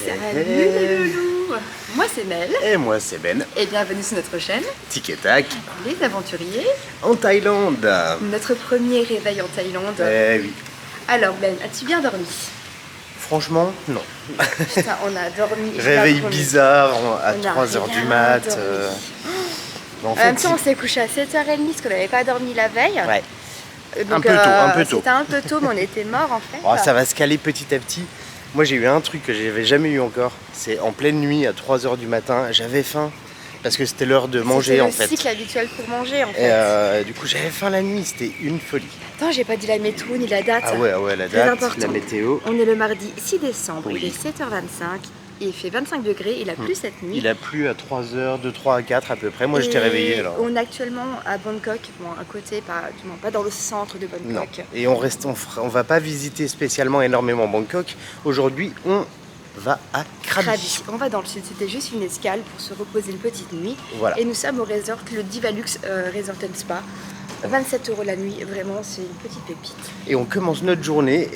Salut les loulous. Moi c'est Mel. Et moi c'est Ben. Et bienvenue sur notre chaîne Tic et tac. Les aventuriers. En Thaïlande. Notre premier réveil en Thaïlande. Eh oui. Alors Ben, as-tu bien dormi? Franchement, non. Putain, on a dormi. Réveil bizarre à 3h du mat. En même temps, on s'est couché à 7h30 parce qu'on n'avait pas dormi la veille. Ouais. Donc, un peu tôt. C'était un peu tôt, mais on était morts en fait. Oh, ça va se caler petit à petit. Moi j'ai eu un truc que j'avais jamais eu encore. C'est en pleine nuit à 3h du matin, j'avais faim. Parce que c'était l'heure de manger en fait. C'est le cycle habituel pour manger en fait. Et du coup j'avais faim la nuit, c'était une folie. Attends, j'ai pas dit la météo ni la date. Ah ouais, la date, la météo. On est le mardi 6 décembre, Oui. il est 7h25. Il fait 25 degrés, il a plu cette nuit. Il a plu à 3h, de 3 à 4 à peu près. Moi j'étais réveillé alors. On est actuellement à Bangkok, bon, à côté, pas dans le centre de Bangkok. Non. Et on va pas visiter spécialement énormément Bangkok. Aujourd'hui on va à Krabi. On va dans le sud, c'était juste une escale pour se reposer une petite nuit. Voilà. Et nous sommes au resort, le Divalux Resort & Spa. 27 € la nuit, vraiment c'est une petite pépite. Et on commence notre journée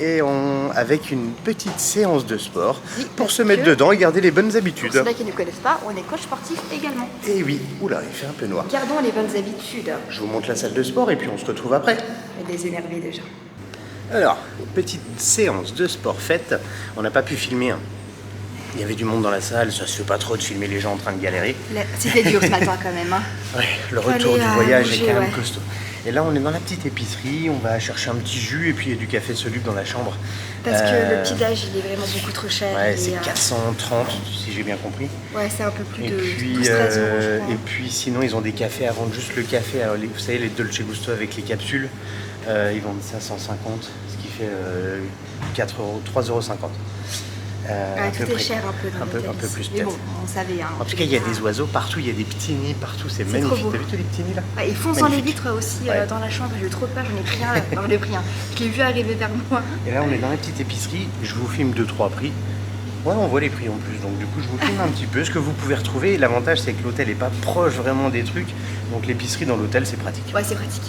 avec une petite séance de sport pour se mettre que, dedans et garder les bonnes habitudes. Pour ceux qui ne connaissent pas, on est coach sportif également. Et oui, oula, il fait un peu noir. Gardons les bonnes habitudes. Je vous montre la salle de sport et puis on se retrouve après. Et des énervés déjà. Alors, petite séance de sport faite. On n'a pas pu filmer. Il y avait du monde dans la salle, ça se fait pas trop de filmer les gens en train de galérer. C'était dur ce matin quand même. Hein. Ouais, le retour du voyage manger, est quand même costaud. Et là, on est dans la petite épicerie, on va chercher un petit jus et puis il y a du café soluble dans la chambre. Parce que le petit-déj, il est vraiment beaucoup trop cher. Ouais, c'est 430 si j'ai bien compris. Ouais, c'est un peu plus de 12-13 €, je crois. Et puis sinon, ils ont des cafés à vendre juste le café. Alors, vous savez, les Dolce Gusto avec les capsules, ils vendent ça 150, ce qui fait 3,50 €. Tout est cher un peu plus mais peut-être. bon, on savait. Hein, en tout cas, il y a des oiseaux partout, il y a des petits nids partout, c'est magnifique. T'as vu tous les petits nids là? Ouais, ils foncent dans les vitres aussi dans la chambre, j'ai eu trop peur, j'en ai pris un. J'en ai pris un. Je l'ai vu arriver vers moi. Et là, on est dans la petite épicerie, je vous filme 2-3 prix. Ouais, on voit les prix en plus, donc du coup, je vous filme un petit peu ce que vous pouvez retrouver. L'avantage, c'est que l'hôtel n'est pas proche vraiment des trucs, donc l'épicerie dans l'hôtel, c'est pratique. Ouais, c'est pratique.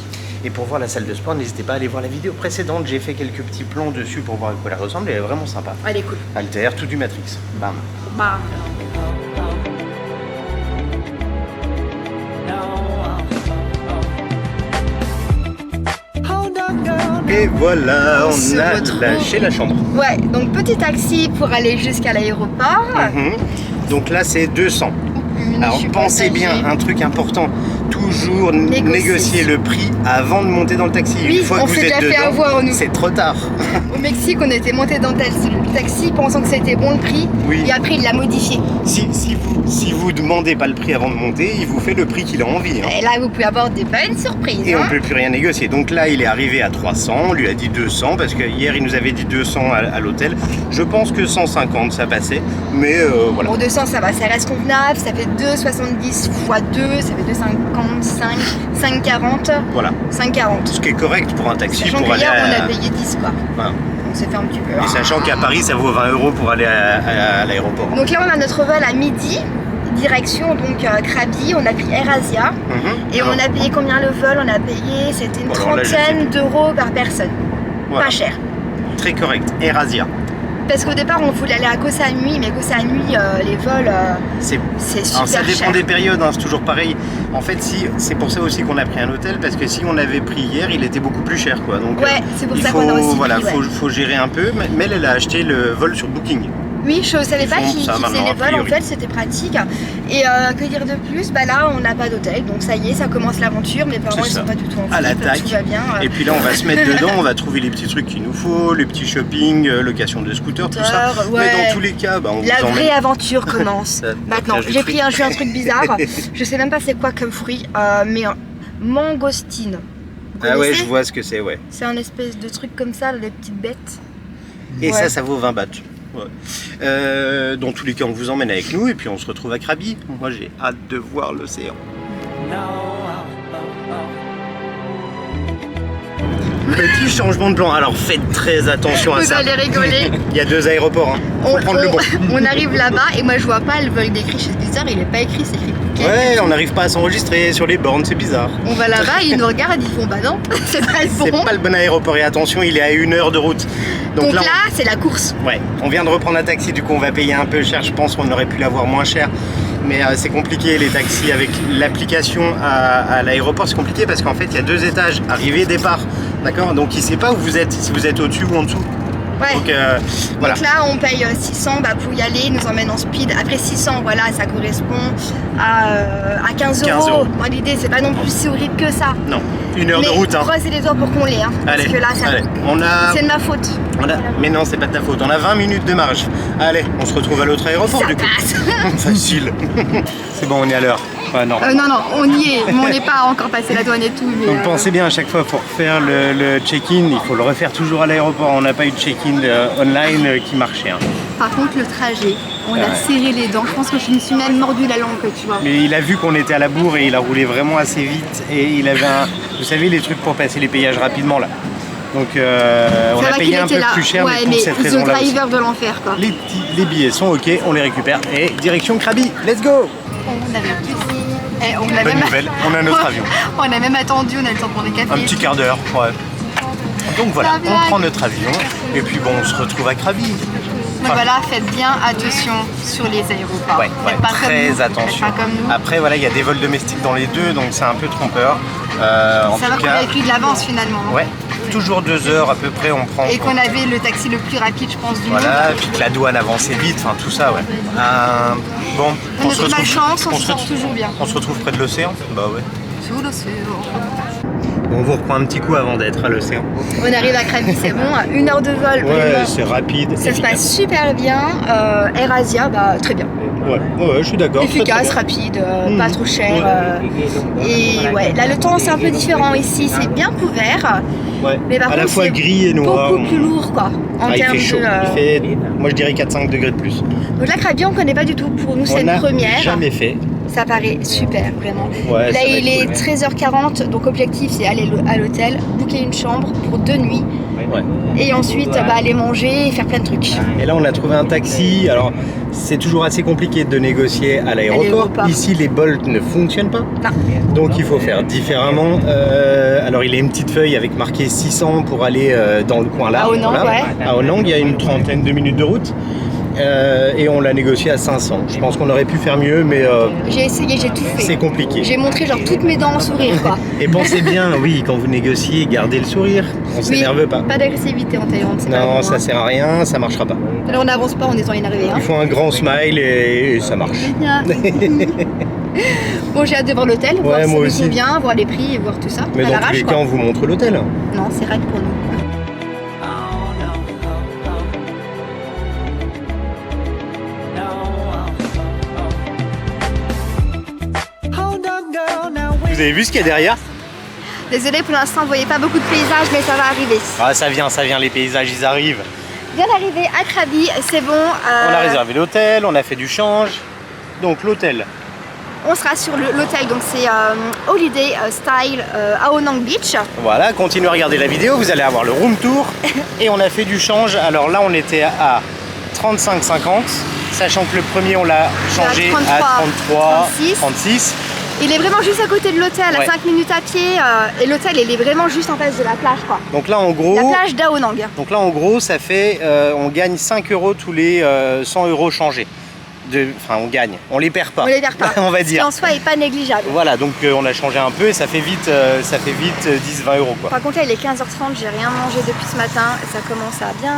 Et pour voir la salle de sport, n'hésitez pas à aller voir la vidéo précédente. J'ai fait quelques petits plans dessus pour voir à quoi elle ressemble. Elle est vraiment sympa. Elle est cool. Alter, tout du Matrix. Bam. Bam. Et voilà, on a retrouve. lâché la chambre. Ouais, donc petit taxi pour aller jusqu'à l'aéroport. Donc là, c'est 200. Alors Je pensez bien, un truc important, toujours négocier le prix avant de monter dans le taxi. Oui, une fois que vous êtes dedans, c'est trop tard. Au Mexique, on était monté dans le taxi pensant que c'était bon le prix, et après il l'a modifié. Si vous demandez pas le prix avant de monter, il vous fait le prix qu'il a envie. Et là, vous pouvez avoir des bonnes surprises. Et on peut plus rien négocier. Donc là, il est arrivé à 300, on lui a dit 200, parce que hier, il nous avait dit 200 à l'hôtel. Je pense que 150, ça passait, mais voilà. Bon, 200, ça va, ça reste convenable, ça fait 2,70 x 2, ça fait 2,55, 5,40. Voilà. 5,40. Ce qui est correct pour un taxi. Sachant pour aller on a payé 10 quoi. Voilà. On s'est fait un petit peu. Et sachant qu'à Paris, ça vaut 20 € pour aller à l'aéroport. Donc là, on a notre vol à midi, direction donc Krabi. On a pris AirAsia. Et on a payé combien le vol? On a payé, c'était une trentaine d'euros par personne. Voilà. Pas cher. Très correct. AirAsia. Parce qu'au départ, on voulait aller à Koh Samui, mais Koh Samui, les vols, c'est super cher. Ça dépend des périodes, hein, c'est toujours pareil. En fait, c'est pour ça aussi qu'on a pris un hôtel, parce que si on avait pris hier, il était beaucoup plus cher, quoi. Donc, ouais, c'est pour ça qu'on a aussi pris, faut gérer un peu. Mais elle a acheté le vol sur Booking. Oui, je ne savais pas qui faisait les vols, en fait, c'était pratique. Et que dire de plus? Bah là, on n'a pas d'hôtel, donc ça y est, ça commence l'aventure. Mes parents, ils sont pas du tout en flip, tout va bien. Et puis là, on va se mettre dedans, on va trouver les petits trucs qu'il nous faut, les petits shopping, location de scooter, tout ça. Ouais. Mais dans tous les cas, on la vraie aventure commence. Maintenant, j'ai pris un truc bizarre. Je sais même pas c'est quoi comme fruit, mais un mangostine. Ah ouais, je vois ce que c'est, ouais. C'est un espèce de truc comme ça, les petites bêtes. Et ça vaut 20 bahts. Ouais. Dans tous les cas, on vous emmène avec nous et puis on se retrouve à Krabi. Moi, j'ai hâte de voir l'océan. Petit changement de plan. Alors faites très attention à ça. Vous allez rigoler. Il y a 2 aéroports. Hein. Faut prendre le bon. On arrive là-bas et moi je vois pas le vol d'écrit chez Bizarre, il est pas écrit, c'est écrit Phuket. Ouais, on n'arrive pas à s'enregistrer sur les bornes, c'est bizarre. On va là-bas, ils nous regardent, ils font bah non, c'est pas le bon. C'est pas le bon aéroport et attention, il est à 1 heure de route. Donc là, c'est la course. Ouais, on vient de reprendre un taxi, du coup on va payer un peu cher, je pense qu'on aurait pu l'avoir moins cher. Mais c'est compliqué les taxis avec l'application à l'aéroport, c'est compliqué parce qu'en fait il y a 2 étages, arrivée, départ, d'accord? Donc il sait pas où vous êtes, si vous êtes au-dessus ou en dessous. Ouais. Donc, voilà. Donc là on paye 600 pour y aller, ils nous emmènent en speed. Après 600, voilà, ça correspond à 15 euros. Moi l'idée c'est pas non plus si horrible que ça. Non, 1 heure de route. Hein. Croisez les doigts pour qu'on l'ait. Hein, parce que là, c'est de ma faute. Mais non, c'est pas de ta faute. On a 20 minutes de marge. Allez, on se retrouve à l'autre aéroport ça du passe. coup. Facile. C'est bon, on est à l'heure. Non, on y est. Mais on n'est pas encore passé la douane et tout. Mais donc pensez bien à chaque fois pour faire le check-in, il faut le refaire toujours à l'aéroport. On n'a pas eu de check-in online qui marchait. Hein. Par contre, le trajet, on a serré les dents. Je pense que je me suis même mordu la langue, tu vois. Mais il a vu qu'on était à la bourre et il a roulé vraiment assez vite. Et il avait vous savez, les trucs pour passer les péages rapidement là. Donc on a payé un peu plus cher, mais pour cette raison-là. C'est le driver de l'enfer, quoi. Les billets sont ok, on les récupère. Et direction Krabi, let's go! Bonne nouvelle, on a notre avion. On a même attendu, on a le temps pour des cafés. Un petit quart d'heure, ouais. Donc voilà, on prend notre avion et puis bon, on se retrouve à Krabi. Mais voilà, faites bien attention sur les aéroports. Ouais, pas très attention. Pas comme nous. Après voilà, il y a des vols domestiques dans les deux, donc c'est un peu trompeur. Ça va qu'on avait pris de l'avance finalement. Ouais, toujours 2 heures à peu près on prend. Et qu'on avait le taxi le plus rapide je pense du monde. Voilà, puis que la douane avançait vite, enfin tout ça ouais. Bon, on se retrouve, malchance, on se sort toujours bien. On se retrouve près de l'océan? Bah ouais. Sous l'océan. On vous reprend un petit coup avant d'être à l'océan. On arrive à Krabi, c'est bon, à 1 heure de vol. Ouais, c'est rapide. Ça se passe super bien. AirAsia, bah très bien. Ouais, je suis d'accord. Efficace, rapide, pas trop cher. Et ouais, là le temps c'est un peu différent ici, c'est bien couvert. Ouais. Mais par à contre, la fois gris et noir. Beaucoup plus lourd quoi. Il fait chaud. Il fait, moi je dirais 4-5 degrés de plus. Donc la Krabi on connaît pas du tout. Pour nous c'est une première. Jamais fait. Ça paraît super, vraiment. Ouais, là, il est 13h40, donc objectif, c'est aller à l'hôtel, booker une chambre pour 2 nuits. Ouais. Et ensuite, aller manger et faire plein de trucs. Et là, on a trouvé un taxi. Alors, c'est toujours assez compliqué de négocier à l'aéroport. Ici, les Bolt ne fonctionnent pas. Non. Donc, il faut faire différemment. Alors, il a une petite feuille avec marqué 600 pour aller dans le coin là. À Onang, voilà. À Onang, il y a une trentaine de minutes de route. Et on l'a négocié à 500. Je pense qu'on aurait pu faire mieux, mais j'ai essayé, j'ai tout fait. C'est compliqué. J'ai montré genre toutes mes dents en sourire, quoi. Et pensez bien, oui, quand vous négociez, gardez le sourire. On s'énerve pas. Pas d'agressivité en Thaïlande. Non, ça sert à rien, ça marchera pas. Alors on n'avance pas en étant énervé. Hein. Il faut un grand smile et ça marche. Bon, j'ai hâte de voir l'hôtel, voir si ça nous convient, voir les prix et voir tout ça. Mais dans tous les cas, on vous montre l'hôtel. Non, c'est raide pour nous. Vous avez vu ce qu'il y a derrière? Désolée, pour l'instant, vous voyez pas beaucoup de paysages, mais ça va arriver. Ah, ça vient, les paysages, ils arrivent. Bien arrivé à Krabi, c'est bon. On a réservé l'hôtel, on a fait du change. Donc l'hôtel. On sera sur l'hôtel, donc c'est Holiday Style à Onang Beach. Voilà, continuez à regarder la vidéo, vous allez avoir le room tour. Et on a fait du change, alors là on était à 35,50, sachant que le premier on l'a changé à 33, 36. Il est vraiment juste à côté de l'hôtel, à 5 minutes à pied, et l'hôtel il est vraiment juste en face de la plage quoi. Donc là en gros, la plage d'Ao Nang. Donc là en gros ça fait, on gagne 5 € tous les 100 € changés. Enfin on gagne, on les perd pas. On les perd pas. On va dire. Ce qui en soi est pas négligeable. Voilà, donc on a changé un peu et ça fait vite 10-20 € quoi. Par contre là il est 15h30, j'ai rien mangé depuis ce matin, ça commence à bien...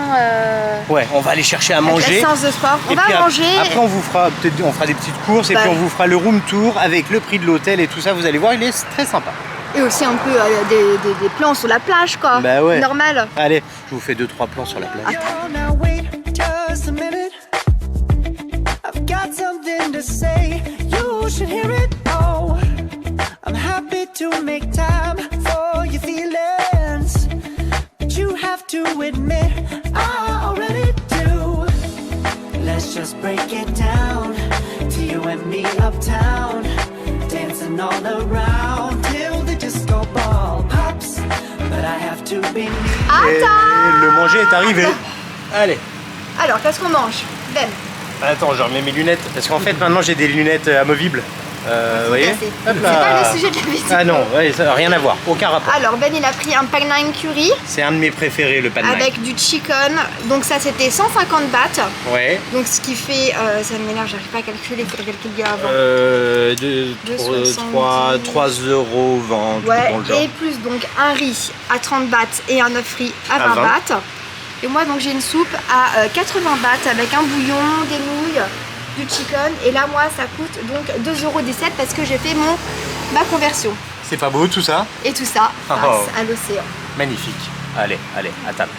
Ouais, on va aller chercher à manger. La séance de sport, on va manger. Après on vous fera, peut-être on fera des petites courses et puis on vous fera le room tour avec le prix de l'hôtel et tout ça, vous allez voir, il est très sympa. Et aussi un peu des plans sur la plage quoi, bah ouais. Normal. Allez, je vous fais 2-3 plans sur la plage. I've got something to say, you should hear it. Oh, I'm happy to make time for your feelings, but you have to admit I already do. Let's just break it down to you and me uptown, dancing all around till the disco ball pops. But I have to be near. Et le manger est arrivé. Allez. Alors, qu'est-ce qu'on mange? Ben. Attends, je remets mes lunettes. Parce qu'en fait, maintenant, j'ai des lunettes amovibles. Vous voyez? C'est pas le sujet de la vidéo. Ah non, ouais, ça n'a rien à voir. Aucun rapport. Alors, Ben, il a pris un pad nine curry. C'est un de mes préférés, le pad nine. Avec du chicken. Donc, ça, c'était 150 bahts. Ouais. Donc, ce qui fait... ça m'énerve, j'arrive pas à calculer. Il faudrait calculer avant. 3,20 €. Ouais, dans le genre. et plus donc un riz à 30 bahts et un œuf frit à 20 bahts. Et moi donc j'ai une soupe à 80 bahts avec un bouillon, des nouilles, du chicken. Et là moi ça coûte donc 2,17 € parce que j'ai fait ma conversion. C'est pas beau tout ça? Et tout ça face à l'océan. Magnifique. Allez, allez, à table.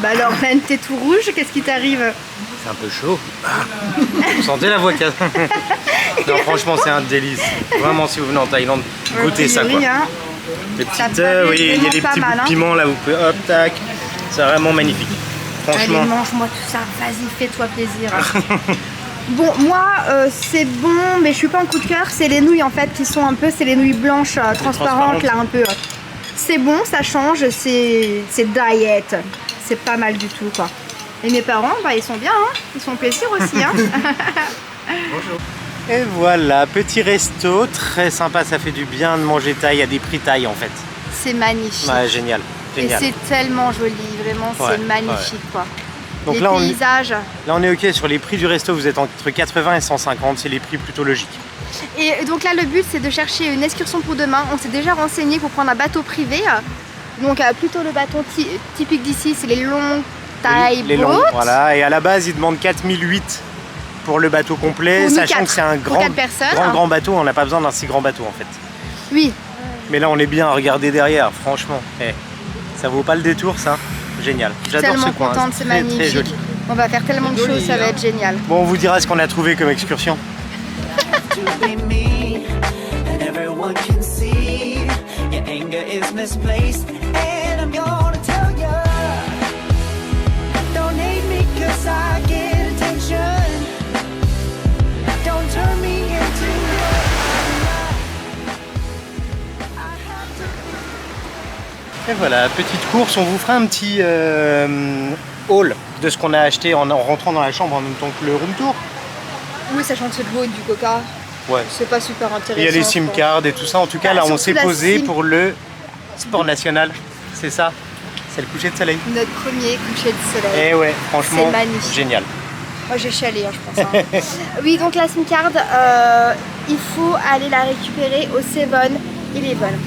Bah alors Ben, t'es tout rouge, qu'est-ce qui t'arrive? C'est un peu chaud. Vous sentez la voix casse? Non, franchement, c'est un délice. Vraiment, si vous venez en Thaïlande, goûtez ça quoi. Hein. Les petites, oui, il y a des petits bouts de piment là, vous pouvez hop, tac. C'est vraiment magnifique. Franchement. Allez, mange-moi tout ça, vas-y, fais-toi plaisir. Bon, moi, c'est bon, mais je suis pas en coup de cœur. C'est les nouilles en fait qui sont un peu, c'est les nouilles blanches transparentes là un peu. C'est bon, ça change, c'est diet. C'est pas mal du tout quoi. Et mes parents, bah ils sont bien, hein. Ils font plaisir aussi. Hein. Bonjour. Et voilà, petit resto, très sympa, ça fait du bien de manger thaï à des prix thaï en fait. C'est magnifique. Ouais, génial. Génial. Et c'est tellement joli, vraiment, c'est magnifique quoi. Donc les là, paysages. Là on est ok sur les prix du resto, vous êtes entre 80 et 150, c'est les prix plutôt logiques. Et donc là le but c'est de chercher une excursion pour demain. On s'est déjà renseigné pour prendre un bateau privé. Donc plutôt le bateau typique d'ici, c'est les longs Thai boats. Voilà, et à la base ils demandent 4008 pour le bateau complet, sachant que c'est un grand bateau, on n'a pas besoin d'un si grand bateau en fait. Oui. Mais là on est bien à regarder derrière, franchement. Ça vaut pas le détour ça? Génial. J'adore ce coin. Contente, c'est magnifique. Très joli. On va faire tellement de choses, ça va être génial. Bon, on vous dira ce qu'on a trouvé comme excursion. Et voilà, petite course, on vous fera un petit haul de ce qu'on a acheté en rentrant dans la chambre en même temps que le room tour. Oui, sachant que c'est de l'eau et du coca, c'est pas super intéressant. Il y a les SIM cards et tout ça, en tout cas là on s'est posé pour le sport national, c'est ça, c'est le coucher de soleil. Notre premier coucher de soleil. Et ouais, franchement, c'est magnifique. Génial. Moi j'ai chialé, je pense. Hein. Oui, donc la SIM card, il faut aller la récupérer au 7-Eleven.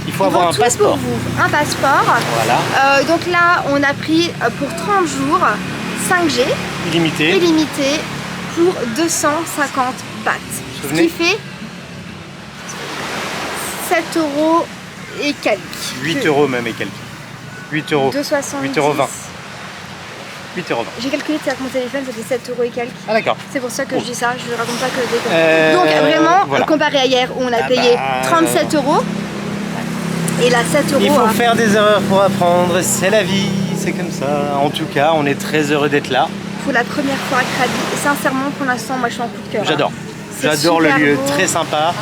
Il faut avoir un passeport. Pour vous. Un passeport. Voilà. Donc là, on a pris pour 30 jours 5G. Illimité pour 250 bahts. Ce qui fait 7 € et quelques. 8 € même et quelques. 8 €. 2,70 €. 8,20 €. 8,20 €. J'ai calculé avec mon téléphone, ça fait 7 € et quelques. Ah d'accord. C'est pour ça que je dis ça, je ne raconte pas que des conneries. Donc vraiment, comparé à hier où on a payé 37 €, et là 7 €. Il faut faire des erreurs pour apprendre, c'est la vie, c'est comme ça. En tout cas, on est très heureux d'être là. Pour la première fois à Krabi, et sincèrement pour l'instant, moi je suis en coup de cœur. J'adore. J'adore le lieu, très sympa.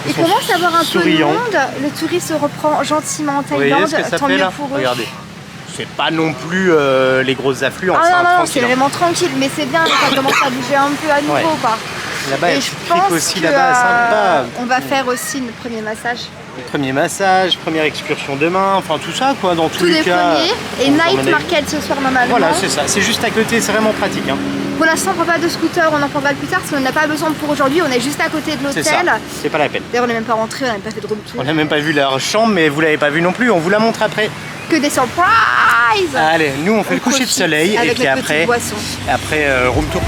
Il commence à avoir un peu de monde, le tourisme se reprend gentiment en Thaïlande, tant mieux pour eux. Regardez. C'est pas non plus les grosses affluences. Ah non, c'est vraiment tranquille, mais c'est bien, ça commence à bouger un peu à nouveau quoi. Là-bas, il y a une crique aussi là-bas, sympa. On va faire aussi notre premier massage. Premier massage, première excursion demain, enfin tout ça quoi, dans tous les cas. Et night market ce soir normalement. Voilà, c'est ça, c'est juste à côté, c'est vraiment pratique. Hein. Pour l'instant, on ne prend pas de scooter, on en prendra plus tard parce qu'on n'a pas besoin pour aujourd'hui, on est juste à côté de l'hôtel. C'est pas la peine. D'ailleurs, on n'est même pas rentré, on n'a même pas fait de room tour. On n'a même pas vu leur chambre, mais vous l'avez pas vu non plus, on vous la montre après. Que des surprises. Allez, nous on fait le coucher de soleil et puis après room tour.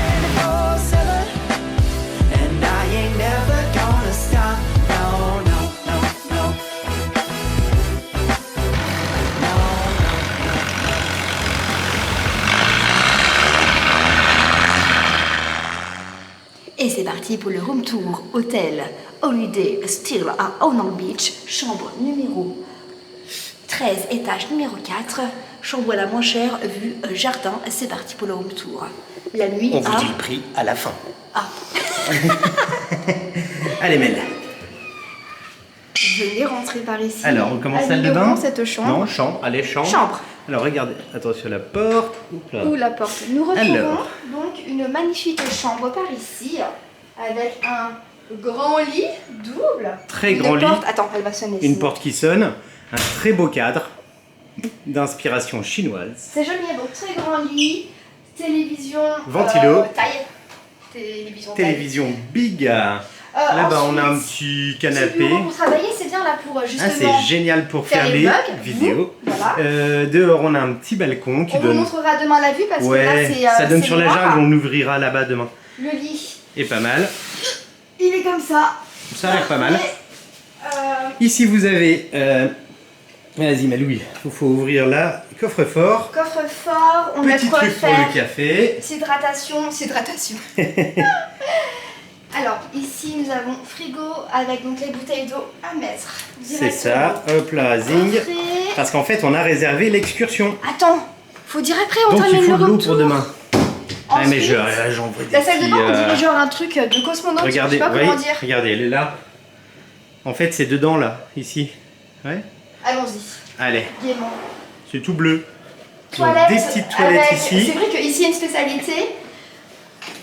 Et c'est parti pour le room tour hôtel Holiday Still à Onang Beach, chambre numéro 13, étage numéro 4, chambre la moins chère, vue jardin. C'est parti pour le room tour. La nuit on vous dit le prix à la fin. Ah. Allez Mel. Je vais rentrer par ici. Alors, on commence salle de Admirons bain. cette chambre. Non, chambre. Allez, chambre. Chambre. Alors, regardez. Attention à la porte. Oups là. Ou la porte. Nous retrouvons Alors. donc une magnifique chambre par ici, avec un grand lit double. Très Une grand lit. porte. Attends, elle va sonner. Une sinon. porte qui sonne. Un très beau cadre d'inspiration chinoise. C'est joli, donc très grand lit, télévision. Ventilo. Taille. Télévision. Télévision big. Là-bas, on a un petit canapé. Bureau pour travailler, c'est bien là pour Ah, justement. c'est génial pour faire faire les les vlogs. vidéos. Voilà. Dehors, on a un petit balcon qui On vous donne. montrera demain la vue parce que là Ouais, c'est. ça donne c'est sur la noir. jungle. On ouvrira là-bas demain. Le lit, Et pas mal. il est comme ça. Ça a l'air pas mal. Et, Ici, vous avez. Vas-y, Malouille. Il faut ouvrir là. Coffre-fort. coffre-fort, on a de Petit quoi truc pour faire. le café. S'hydratation. Alors, ici nous avons frigo avec donc les bouteilles d'eau à mettre. C'est ça. Hop là, zing. Entrée. Parce qu'en fait, on a réservé l'excursion. Attends, faut dire après, on Donc, il termine faut le de l'eau retour. pour demain. Ah, mais Ensuite, j'en vois des la salle de bain, on petits, dirait genre un truc de cosmonaute, Regardez, je sais pas ouais, comment dire. regardez, elle est là. En fait, c'est dedans là, ici. Ouais. Allons-y, Allez, gaiement. c'est tout bleu. Donc, Toilettes des petites toilettes avec- ici. C'est vrai qu'ici il y a une spécialité.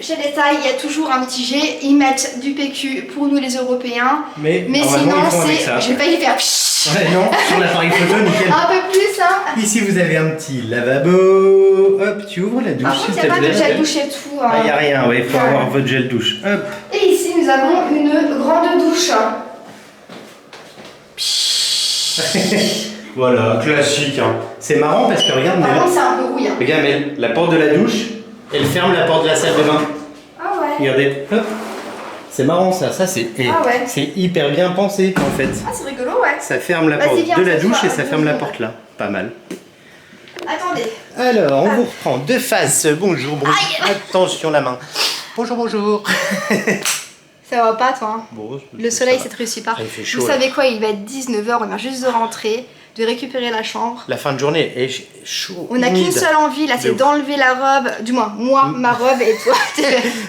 Chez les Thaïs, il y a toujours un petit jet. Ils mettent du PQ pour nous les Européens. Mais Mais normalement, sinon, ils font avec c'est. ça. Je vais pas y faire. pshhh. Ouais, non, sur l'appareil photo, nickel. Un peu plus, hein. Ici, vous avez un petit lavabo. Hop, tu ouvres la douche, Par contre, s'il il te n'y a pas de plaît. gel douche et tout. Ah, hein. y a rien, ouais, il faut avoir votre gel douche. Hop. Et ici, nous avons une grande douche. Voilà, classique. Hein. C'est marrant parce que regarde, Par mais contre, c'est un peu rouillant. regarde, mais la porte de la douche, elle ferme la porte de la salle de bain. Ah ouais. Regardez, hop. C'est marrant ça, c'est Ah ouais. c'est hyper bien pensé en fait. Ah, c'est rigolo, ouais. Ça ferme la Vas-y, porte viens, de la fais-toi, douche et ça ferme la vas-y. porte là. Pas mal. Attendez. Alors, on vous reprend de face. Bonjour, bonjour. Aïe. Attention la main. Bonjour, bonjour. Ça va pas, toi hein. Bon, Le soleil, ça te réussit pas. Ah, il fait chaud, Vous là. savez quoi, il va être 19h, on vient juste de rentrer, de récupérer la chambre. La fin de journée est chaud. On n'a qu'une humide. seule envie, là, c'est De ouf. d'enlever la robe, du moins, moi, ma robe et toi.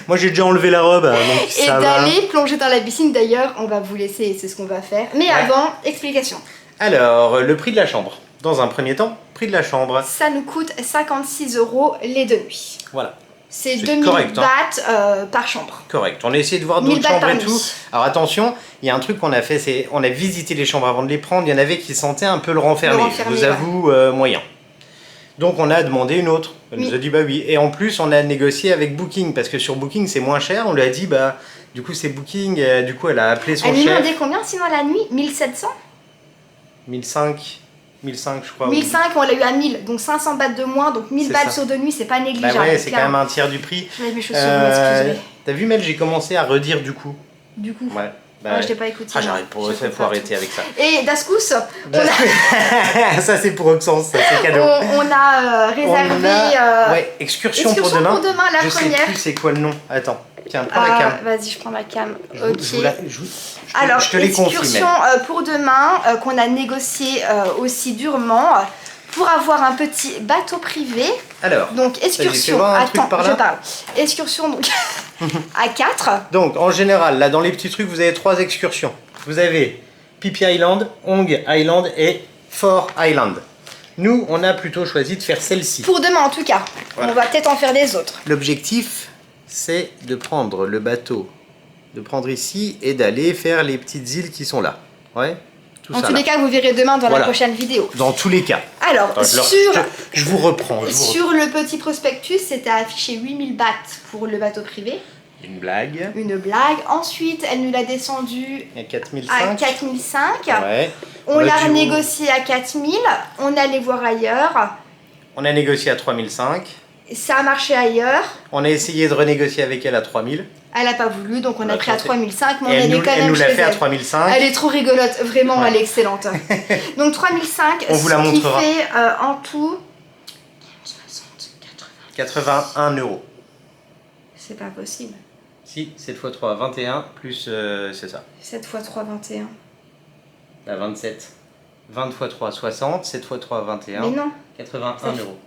Moi j'ai déjà enlevé la robe, donc Et ça va. d'aller plonger dans la piscine, d'ailleurs, on va vous laisser, c'est ce qu'on va faire. Mais avant, explication. Alors, le prix de la chambre. Dans un premier temps, prix de la chambre. Ça nous coûte 56 € les 2 nuits. Voilà, C'est C'est 2000 correct, hein. bahts par chambre. correct. On a essayé de voir 1000 d'autres bahts chambres par et nuit. tout. Alors attention, il y a un truc qu'on a fait, c'est on a visité les chambres avant de les prendre. Il y en avait qui sentaient un peu le renfermé. Le renfermé, Je vous avoue, moyen. Donc on a demandé une autre. Elle nous Oui. a dit bah oui. Et en plus, on a négocié avec Booking parce que sur Booking c'est moins cher. On lui a dit bah du coup c'est Booking. Du coup elle a appelé son Elle nous chef. demandait combien sinon la nuit 1700 1005 je crois. 1005, on l'a eu à 1000, donc 500 bahts de moins, donc 1000 C'est bahts ça. sur 2 nuits, c'est pas Bah négligeable. ouais, c'est quand clairement. même un tiers du prix. Je lève mes chaussures, vous m'excuserez. T'as vu Mel, j'ai commencé à redire du coup. Du coup, Ouais. Bah, je t'ai pas écouté. Ah j'arrête pour Je ça, coupe faut pas arrêter tout. avec ça. Et Dascous, Ça c'est pour Oxens, ça c'est cadeau. on a réservé On a, ouais, excursion pour excursion demain. pour demain, la je première. sais plus c'est quoi le nom. Attends, tiens, prends la cam. Vas-y, je prends ma cam. Je vous- Ok. je vous la- je vous- Alors, je te les confie, excursion Mel. pour demain, qu'on a négocié aussi durement, pour avoir un petit bateau privé. Alors, Donc, fais excursion, voir un truc attends, par là. je parle. Excursion donc à 4. donc en général, là dans les petits trucs, vous avez 3 excursions. Vous avez Phi Phi Island, Hong Island et Four Island. Nous, on a plutôt choisi de faire celle-ci. Pour demain en tout cas. Voilà. On va peut-être en faire des autres. L'objectif, c'est de prendre le bateau, de prendre ici et d'aller faire les petites îles qui sont là. Ouais, tout En ça tous là. les cas, vous verrez demain dans Voilà. la prochaine vidéo. Dans tous les cas. Alors, Attends, je vous reprends. sur le petit prospectus, c'était affiché 8000 bahts pour le bateau privé. Une blague. Une blague. Ensuite, elle nous l'a descendu Il y a à 4005. 4005. Ouais. On l'a a dû- renégocié à 4000. On allait voir ailleurs. On a négocié à 3005. Ça a marché ailleurs. On a essayé de renégocier avec elle à 3000. Elle a pas voulu, donc on On a a pris à tenté. 3005, mais on Et est elle nous, quand elle même nous chez l'a fait à elle. 3005. Elle est trop rigolote, vraiment, Ouais. elle est excellente. Donc 3005, On vous la ce qui montrera. fait en tout 60, 80. 81 euros. C'est pas possible. Si, 7 x 3, 21, plus, c'est ça, 7 x 3, 21. à 27. 20 x 3, 60, 7 x 3, 21, Mais non, 81 Ça fait- euros.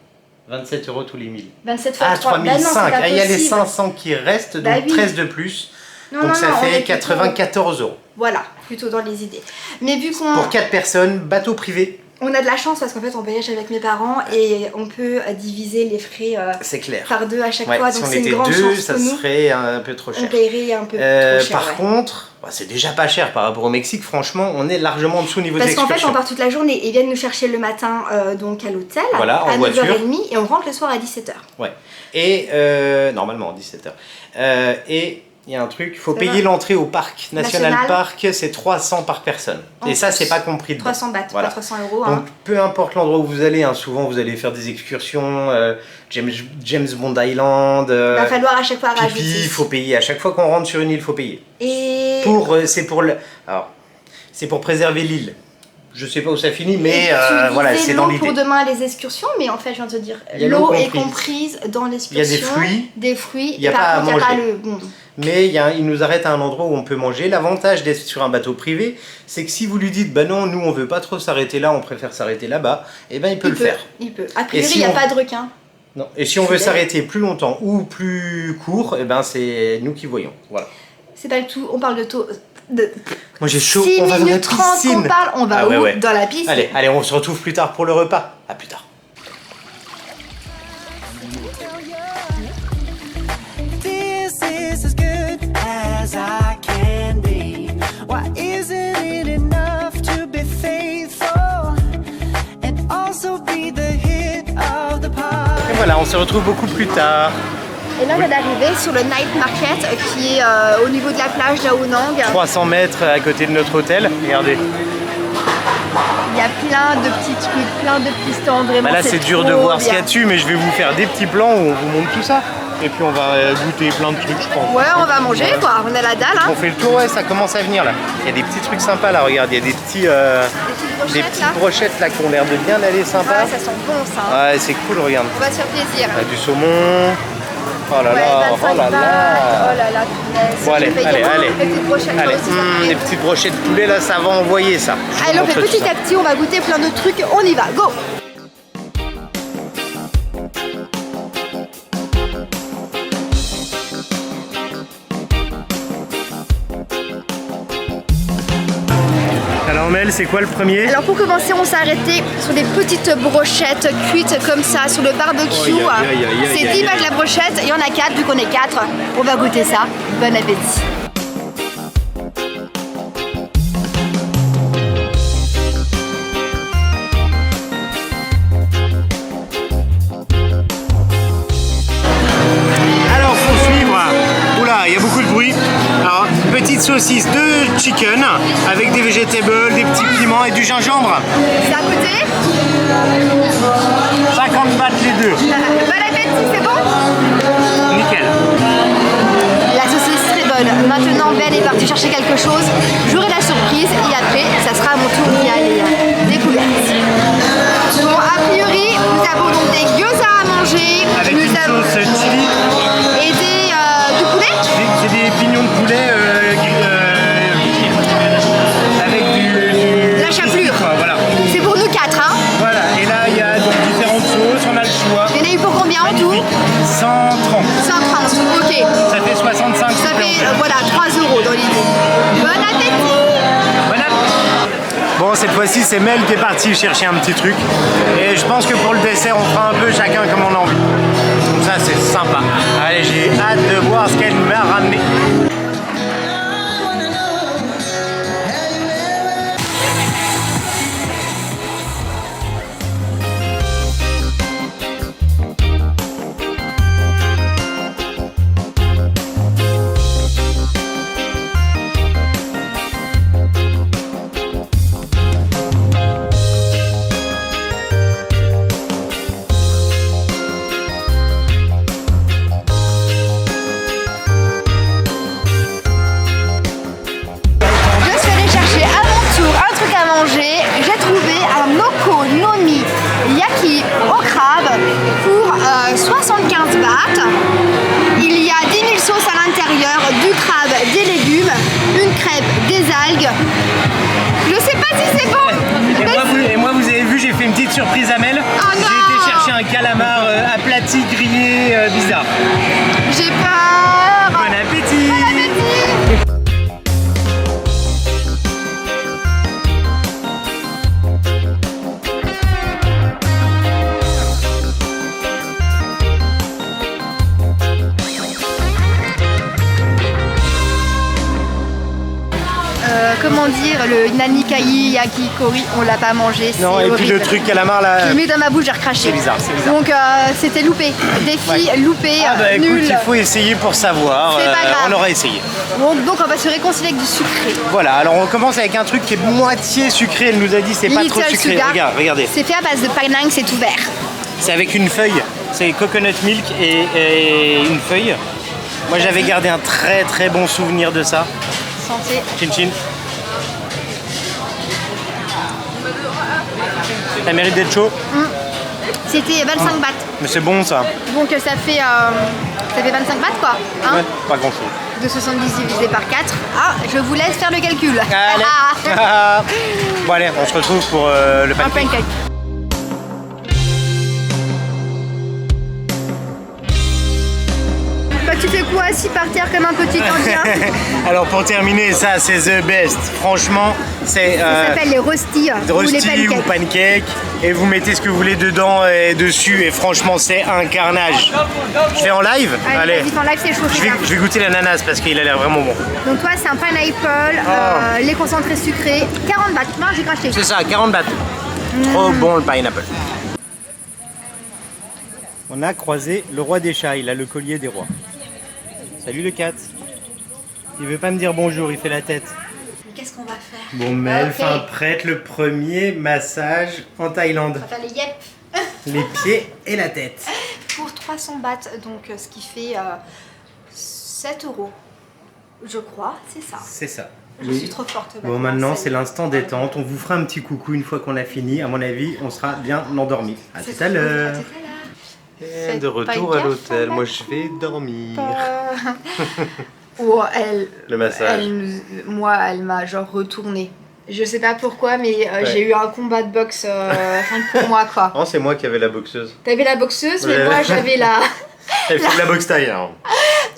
27 euros tous les 1000. 27 x Ah, 3, bah non, c'est 3005. pas Ah, il y a les possible. 500 qui restent, donc Bah oui. 13 de plus. Non, donc non, ça non, on est fait plutôt- 94 euros. Voilà, plutôt dans les idées. Mais vu qu'on... Pour 4 personnes, bateau privé. On a de la chance parce qu'en fait on voyage avec mes parents et on peut diviser les frais c'est clair. par 2 à chaque fois. Si donc on c'est une était grande 2, chance ça pour nous. serait un peu trop cher. On paierait un peu trop cher. Par contre, bah, c'est déjà pas cher par rapport au Mexique. Franchement, on est largement en dessous au niveau des parce qu'en excursions. fait on part toute la journée et ils viennent nous chercher le matin donc à l'hôtel Voilà, en à voiture. 9h30 et on rentre le soir à 17h. Ouais. Et normalement à 17h. Et il y a un truc, il faut Ça payer va. l'entrée au parc National National. Park, c'est 300 par personne. En Et ça, plus. c'est pas compris dedans. 300 bahts, Voilà. pas 300 euros. Donc Hein. peu importe l'endroit où vous allez, hein, souvent vous allez faire des excursions, James Bond Island, Il va falloir à chaque fois rajouter. pipi, il faut payer. À chaque fois qu'on rentre sur une île, il faut payer. Et C'est pour préserver l'île. Je sais pas où ça finit, mais tu voilà, disais c'est dans l'eau l'idée. pour demain les excursions, mais en fait je viens de te dire, Il y a l'eau l'eau est comprise. comprise dans l'excursion. Il y a des fruits. Il y a et par pas à contre, il y a manger. pas le bon. Mais il nous arrête à un endroit où on peut manger. L'avantage d'être sur un bateau privé, c'est que si vous lui dites, bah non, nous on veut pas trop s'arrêter là, on préfère s'arrêter là-bas, et ben il peut le faire. Il peut. A priori, si il n'y a on- pas de requin. Non. Et si on veut C'est s'arrêter plus longtemps ou plus court, et ben c'est nous qui voyons. Voilà. C'est pas le tout. On parle de taux. De Moi j'ai chaud, 6 on va dans la minutes 30 qu'on piscine. parle, on va Ah où ouais, ouais. Dans la piscine. Allez, on se retrouve plus tard pour le repas. À plus tard. This is as good as I can be. Why isn't it enough to be faithful and also be the hit of the party? Et voilà, on se retrouve beaucoup plus tard. Et là, on vient d'arriver sur le night market qui est au niveau de la plage là au Nang. 300 mètres à côté de notre hôtel. Regardez. Il y a plein de petits trucs, plein de petits stands. Vraiment, Bah là c'est dur de trop voir ce qu'il y a bien. dessus, mais je vais vous faire des petits plans où on vous montre tout ça. Et puis on va goûter plein de trucs, je pense. Ouais, on va manger quoi. On a la dalle. Hein. On fait le tour, ouais, ça commence à venir là. Il y a des petits trucs sympas là, regarde, il y a des petits, Des petites brochettes là. qui ont l'air de bien aller sympa. Ouais, ça sent bon ça. Hein. Ouais, c'est cool, regarde. On va se faire plaisir. Il y a du saumon. Oh là Ouais, là, 25 oh là bahts. là. Oh là là, punaise. Bon allez, Je vais allez, payer. allez. Les petites brochettes, Allez, moi aussi, ça me les plaît. petites brochettes de poulet là, ça va envoyer ça. Je vous Allez, on fait montre tout petit ça. à petit, on va goûter plein de trucs. On y va, go! Alors Mel, c'est quoi le premier? Alors pour commencer, on s'est arrêté sur des petites brochettes cuites comme ça sur le barbecue. Aïe, aïe, aïe, aïe, C'est aïe, 10 balles la brochette, il y en a 4, vu qu'on est 4. On va goûter ça. Bon appétit. Alors faut suivre. Oula, il y a beaucoup de bruit. Alors, petite saucisse de chicken avec des vegetables, des petits piments et du gingembre. C'est à côté. 50 bahts les deux. Bon appétit, c'est bon? Nickel. La saucisse très bonne. Maintenant, Ben est parti chercher quelque chose. J'aurai la surprise et après, ça sera à mon tour d'y aller découverte. Bon, a priori, nous avons donc des gyoza à manger. Avec nous une avons sauce chili. et du poulet. C'est des pignons de poulet avec du La chapelure. quoi, voilà. C'est pour nous 4, hein. Voilà, et là il y a donc différentes sauces, on a le choix. Il y en a eu pour combien en tout? 130. 130, ok. Ça fait 65. Ça fait, voilà, 3 € dans l'idée. Bon appétit. Voilà. Bon, cette fois-ci, c'est Mel qui est parti chercher un petit truc. Et je pense que pour le dessert, on fera un peu chacun comme on a envie. Comme ça, c'est sympa. Allez, j'ai hâte de voir ce qu'elle m'a ramené. Je suis allée chercher à mon tour un truc à manger. J'ai trouvé un okonomi yaki au crabe pour 75 bahts. Il y a 10 000 sauces à l'intérieur, du crabe, des légumes, une crêpe, des algues. Je sais pas si c'est bon. Et moi, vous avez vu, j'ai fait une petite surprise à Mel. Oh non. J'ai été chercher un calamar aplati, grillé, bizarre. J'ai peur. Bon appétit. Bon appétit. comment dire, le nanikai yakikori, on l'a pas mangé. Non, et puis le truc calamar là. Je l'ai mis dans ma bouche, j'ai recraché. C'est bizarre, c'est bizarre. Donc c'était loupé. Défi loupé, Ah bah écoute, nul. il faut essayer pour savoir. C'est pas grave. On aura essayé. Donc on va se réconcilier avec du sucré. Voilà, alors on commence avec un truc qui est moitié sucré. Elle nous a dit c'est pas trop Little sucré. Sugar. Regarde, regardez. C'est fait à base de pinang, c'est tout vert. C'est avec une feuille. C'est coconut milk et une feuille. Moi j'avais gardé un très très bon souvenir de ça. Santé. Chin chin. Ça mérite d'être chaud. C'était 25 bahts. Mais c'est bon ça. Donc ça fait 25 bahts quoi. Hein, Ouais, pas grand chose. de 70 divisé par 4. Ah, je vous laisse faire le calcul. Allez. Bon allez, on se retrouve pour le Un pancake. pancake. Bah, tu fais quoi assis par terre comme un petit indien? Alors pour terminer, ça c'est the best. Franchement, c'est Ça s'appelle les rostis ou les rusty ou pancakes. pancake. Et vous mettez ce que vous voulez dedans et dessus. Et franchement, c'est un carnage. Je fais en live. Allez, vas-y, en live c'est chaud. c'est ça. Je vais goûter l'ananas parce qu'il a l'air vraiment bon. Donc toi c'est un pineapple, les concentrés sucrés, 40 bahts. Non, j'ai craché. C'est ça, 40 bahts. Trop bon le pineapple. On a croisé le roi des chats, il a le collier des rois. Salut le cat. Il veut pas me dire bonjour, il fait la tête. Qu'est-ce qu'on va faire? Bon, mais elle Ok. fait un prête le premier massage en Thaïlande. On va faire les yep. Les pieds et la tête. Pour 300 bahts, donc ce qui fait 7 €. Je crois, c'est ça. C'est ça. Je suis trop forte. Bon, maintenant c'est l'instant détente. On vous fera un petit coucou une fois qu'on a fini. À mon avis, on sera bien endormi. À tout à l'heure. Et de retour à l'hôtel. Moi, je vais dormir. Oh, elle. Le massage. Moi, elle m'a genre retourné. Je sais pas pourquoi, mais j'ai eu un combat de boxe rien que pour moi, quoi. Non, c'est moi qui avais la boxeuse. T'avais la boxeuse, mais Ouais. moi j'avais la. Elle fait de la boxe taille. Hein.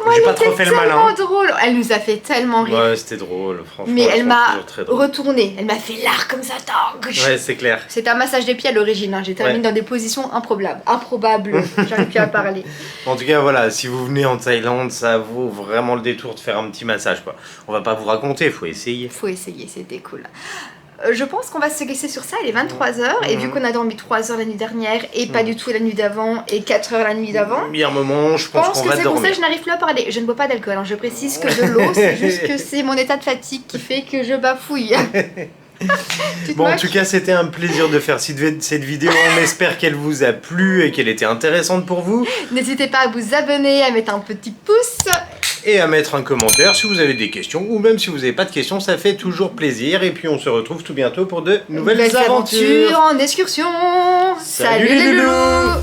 Moi, J'ai elle pas trop était fait le tellement malin. drôle. Elle nous a fait tellement rire. Ouais, c'était drôle, franchement. Mais elle m'a toujours très drôle. retourné. Elle m'a fait l'art comme ça. Tac. Ouais, c'est clair. C'était un massage des pieds à l'origine. Hein. J'ai terminé Ouais. dans des positions improbables. Improbables. J'arrive plus à parler. En tout cas, voilà, si vous venez en Thaïlande, ça vaut vraiment le détour de faire un petit massage, quoi. On va pas vous raconter, faut essayer. Faut essayer, c'était cool. Je pense qu'on va se laisser sur ça, il est 23h et vu qu'on a dormi 3 heures la nuit dernière et pas du tout la nuit d'avant et 4 heures la nuit d'avant, Il y a un moment, je je pense pense qu'on que va c'est pour ça dormir. que je n'arrive plus à parler. Je ne bois pas d'alcool, hein. Je précise que de l'eau, c'est juste que c'est mon état de fatigue qui fait que je bafouille. Tu te Bon, en moques? tout cas, c'était un plaisir de faire cette vidéo. On espère qu'elle vous a plu et qu'elle était intéressante pour vous. N'hésitez pas à vous abonner, à mettre un petit pouce. Et à mettre un commentaire si vous avez des questions. Ou même si vous n'avez pas de questions, ça fait toujours plaisir. Et puis, on se retrouve tout bientôt pour de nouvelles aventures. En excursion. Salut les loulous.